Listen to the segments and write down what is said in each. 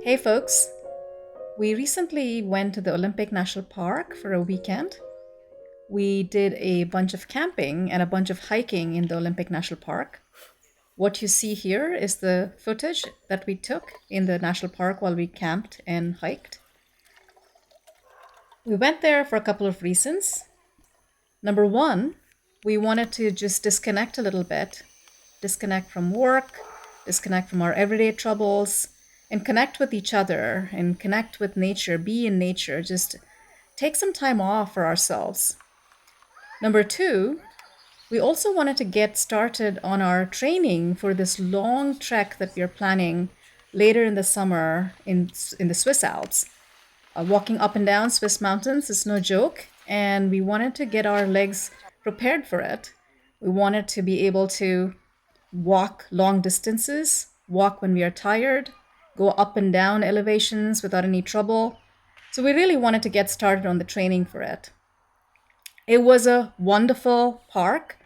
Hey folks, we recently went to the Olympic National Park for a weekend. We did a bunch of camping and a bunch of hiking in the Olympic National Park. What you see here is the footage that we took in the national park while we camped and hiked. We went there for a couple of reasons. Number one, we wanted to just disconnect a little bit, disconnect from work, disconnect from our everyday troubles, and connect with each other and connect with nature, be in nature, just take some time off for ourselves. Number two, we also wanted to get started on our training for this long trek that we are planning later in the summer in the Swiss Alps. Walking up and down Swiss mountains is no joke, and we wanted to get our legs prepared for it. We wanted to be able to walk long distances, walk when we are tired, go up and down elevations without any trouble. So we really wanted to get started on the training for it. It was a wonderful park,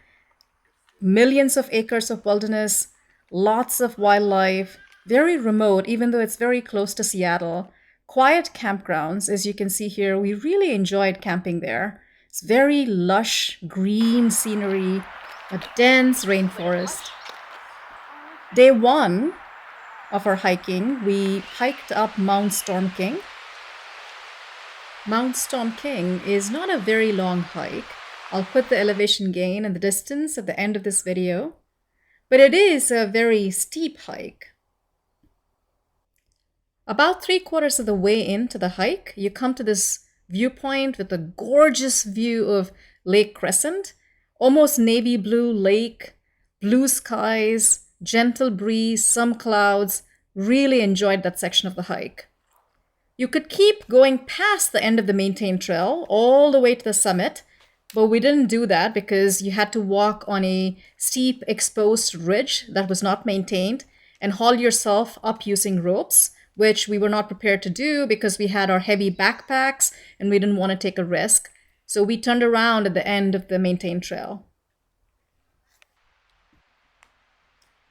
millions of acres of wilderness, lots of wildlife, very remote, even though it's very close to Seattle. Quiet campgrounds, as you can see here. We really enjoyed camping there. It's very lush, green scenery, a dense rainforest. Day one of our hiking, we hiked up Mount Storm King. Mount Storm King is not a very long hike. I'll put the elevation gain and the distance at the end of this video, but it is a very steep hike. About 3/4 of the way into the hike, you come to this viewpoint with a gorgeous view of Lake Crescent, almost navy blue lake, blue skies, gentle breeze, some clouds. Really enjoyed that section of the hike. You could keep going past the end of the maintained trail all the way to the summit, but we didn't do that because you had to walk on a steep exposed ridge that was not maintained and haul yourself up using ropes, which we were not prepared to do because we had our heavy backpacks and we didn't want to take a risk. So we turned around at the end of the maintained trail.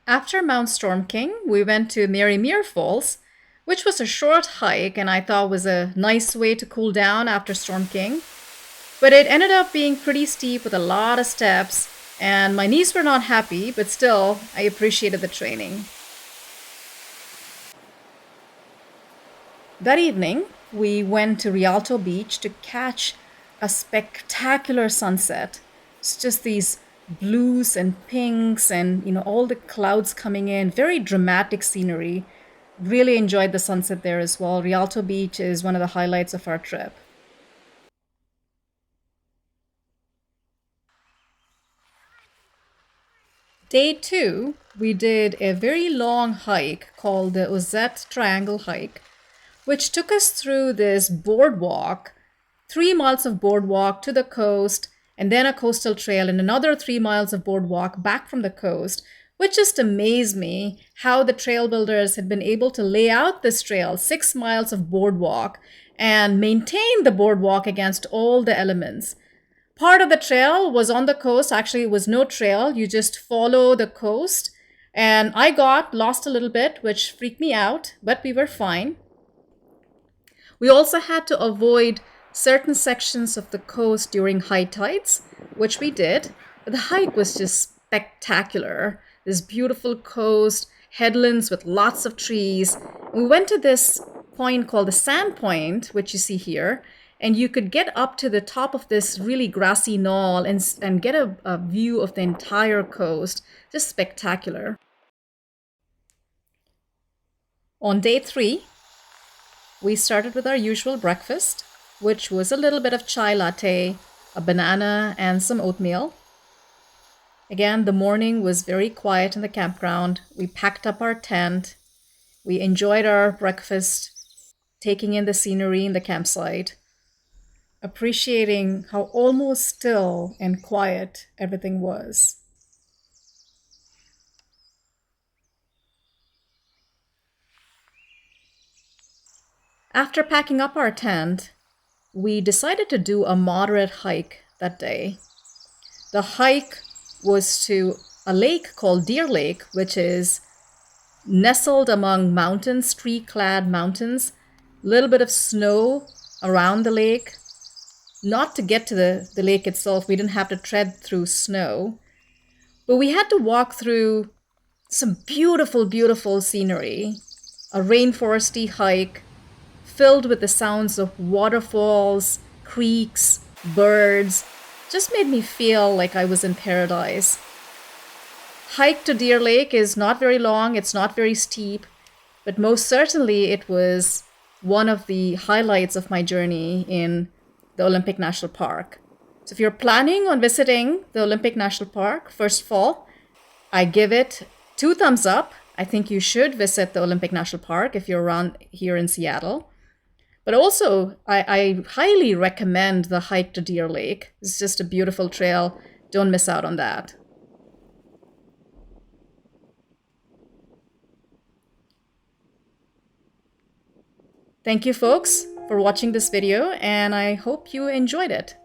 After Mount Storm King, we went to Marymere Falls, which was a short hike and I thought was a nice way to cool down after Storm King. But it ended up being pretty steep with a lot of steps, and my knees were not happy, but still, I appreciated the training. That evening, we went to Rialto Beach to catch a spectacular sunset. It's just these blues and pinks and all the clouds coming in, very dramatic scenery. Really enjoyed the sunset there as well. Rialto Beach is one of the highlights of our trip. Day two, we did a very long hike called the Ozette Triangle hike, which took us through this boardwalk, 3 miles of boardwalk to the coast, and then a coastal trail and another 3 miles of boardwalk back from the coast, which just amazed me how the trail builders had been able to lay out this trail, 6 miles of boardwalk, and maintain the boardwalk against all the elements. Part of the trail was on the coast. Actually, it was no trail. You just follow the coast. And I got lost a little bit, which freaked me out, but we were fine. We also had to avoid certain sections of the coast during high tides, which we did. But the hike was just spectacular. This beautiful coast, headlands with lots of trees. We went to this point called the Sand Point, which you see here, and you could get up to the top of this really grassy knoll and get a view of the entire coast. Just spectacular. On day three, we started with our usual breakfast, which was a little bit of chai latte, a banana, and some oatmeal. Again, the morning was very quiet in the campground. We packed up our tent. We enjoyed our breakfast, taking in the scenery in the campsite, appreciating how almost still and quiet everything was. After packing up our tent, we decided to do a moderate hike that day. The hike was to a lake called Deer Lake, which is nestled among mountains, tree-clad mountains, a little bit of snow around the lake. Not to get to the lake itself, we didn't have to tread through snow, but we had to walk through some beautiful, beautiful scenery, a rainforesty hike filled with the sounds of waterfalls, creeks, birds. Just made me feel like I was in paradise. Hike to Deer Lake is not very long, it's not very steep, but most certainly it was one of the highlights of my journey in the Olympic National Park. So if you're planning on visiting the Olympic National Park, first of all, I give it 2 thumbs up. I think you should visit the Olympic National Park if you're around here in Seattle. But also, I highly recommend the hike to Deer Lake. It's just a beautiful trail. Don't miss out on that. Thank you, folks, for watching this video, and I hope you enjoyed it.